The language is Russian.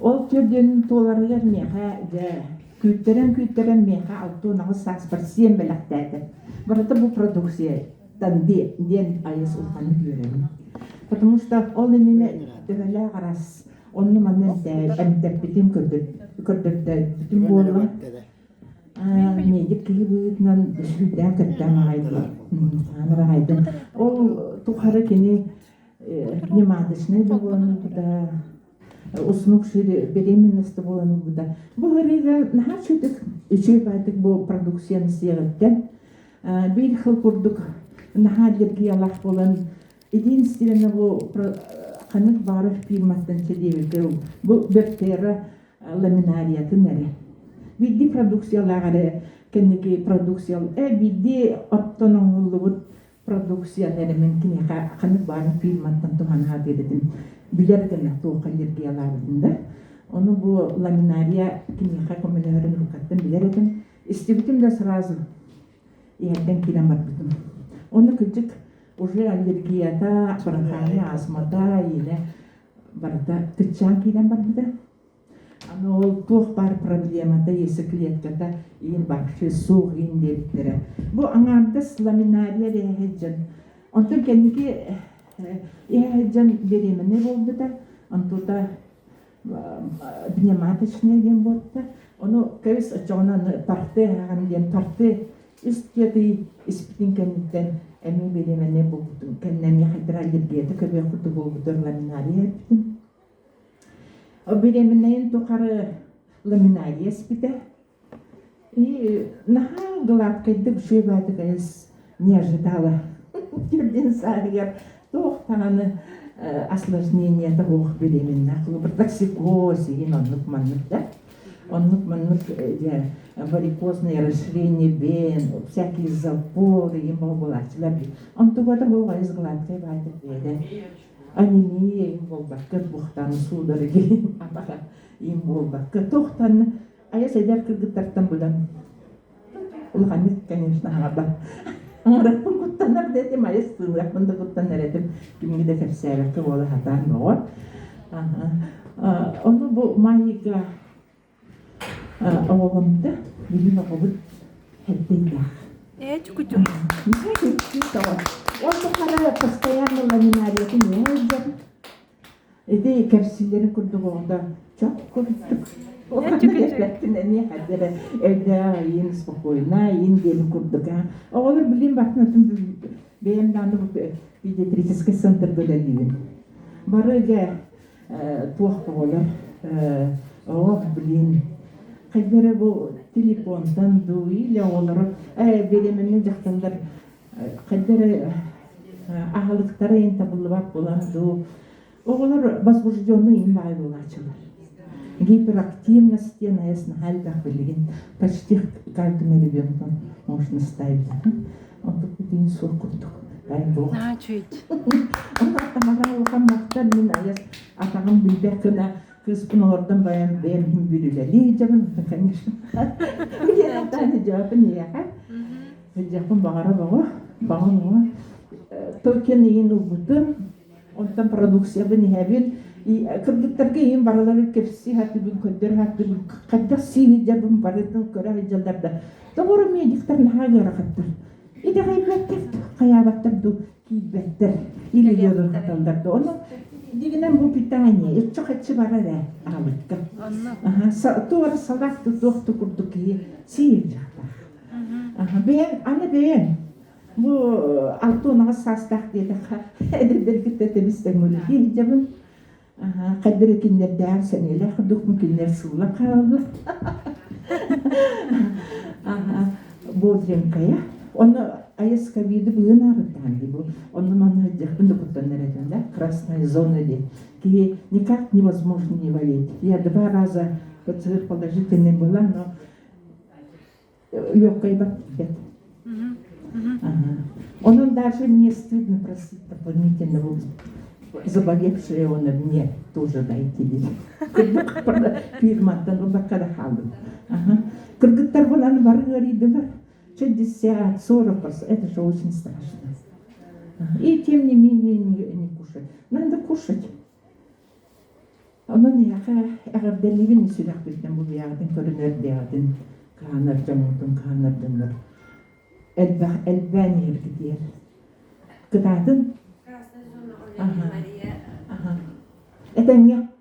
Ол төрден толарыгар меха күттерен меха алтуынағы саспар сен белақтайды. Барата бұл продукция танди ден айыс улханы көрем. Потому что ол нене дәвәлә гарас. Онны маннан әмтәп битен көрдөрдө бүтүн болла. Медик кибүтнан сүдән кәттән айды. Анра айды. Ол тухары кени немадышны болону да уснувший беременность болону да. Бу гырига нахачыдык үчөй байтык бу продукцияны сыйгыттан. Бир хыл курдук нахадырги алах болан единственно бу канык бары фирматтан чедебекер бу бертера ламинария тенере. Бидди продукциялары кеннеки продукция бидди оттоноллубут продукция нермен кине канык бары фирматтан тухана дедим. Билерген тока аллергияларында. Оны бу ламинария кине комелерин рукаттан билерген. Истебитим да сразу ярден киломат битим. Оны күтүк уже аллергията, бронхальная астмада или барда тычан килен бар биде. Аны тух бар проблемада есе клеткада ин бакчы суг индеттире. Бу аңардас ламинария рехеджен. Онтон кенники яджан беременный болду да, антуда пневматичный ден болду. Оны кайс ачонан парты ганген парты истети испитин кеннитен эми беременный болду. Кеннем яхидра аллергията көбө куту болду ламинария биттин. Беременныйын тухары ламинария спите. И наха гладкайдык шөбәдик эс не ожидала. Тюрден сагер тохтаны осложнение того беременна. Токсикоз и оннук маннук да. Оннук маннук варикозное расширение вен, всякие запоры им болачылар. Он тугада болга эс гладкай байтык беде. Анемия им болбакка бухтан судороги апара им болбакка тохтан ая седер кыргыттартан будан. Улганит, конечно, хаба. Рахпын куттанар дедим, айыстын рахпынды куттанар едім. Кимгиде кәпсәбәкке болы хатар мағыр. Оны бұл майыға оғымды білім оғыбыт әддейдақ. Чукучу. Он тухара постоянно ламинария не ойдет. Эти кәпсілерін күрді болғанда çok көрдік. Не хадера элда ин спокойно, ин дел курдука. Олар билим бакнатын беемданды педиатрический центр бөлелибин. Барыга туак болар. О билим. Кайдера бу телефондан ду или олар беременен жактандар кайдера ахалыктары ин табылбак болан ду. Олар возбужденный им бай болачылар. Гиперактивность на хальдах вылегин. Почти каждому ребенку можно ставить. Он тут один суркутук. Дай бог. Чуть. Он атамара улхан мақтар мен аяс атағым білбекіна кызпын ордан баян бәрін бүрілі. Жабын, конечно. Мен атаны жабын еға. Жабын бағара баға. Бағын оға. Токен ең ұлбыты. Онтан продукция бін хәбін. Кыргыттарга эң баралары кепси хатыбын көдөр хатыбын кадда сини жабын барытын көрө жылдарда. Тогору медиктер нахагара хаттар. Иде гайбаттар, каябаттар кийбеттер. Или жолун хаталдарда. Оны дигенен бу питание, иччо хатчы барара алыкка. Туара салатту тохту курдуки сиил жакта. Бен бу алтуунага састак деди. Эдербергитте бистеңүлү жабын. قدر كنا بدار سنة لا خدوك ممكن نرسل لك هذا بودرين كيا أنا أيس كبير بينا رتاندي بو أنا ما نهجح بندق تنرجع لا красная зона دي كي никак невозможно не болеть. Я 2 раза пациент положительный была, но легкая бактерия. Он даже не стыдно просить дополнительного. Заболевшие он мне тоже дайте. Фирматтан убаккада халдым. Кыргыттар боланы бары говорит, 60-40%. Это же очень страшно. И тем не менее не кушать. Надо кушать. Onun yaha ağırdelliğin sülah bilden bu biyadın körünür biyadın kanır camudun kanır dönür. Elben yer gidiyor. Gıdadın. Aha. Aha. Eten ya.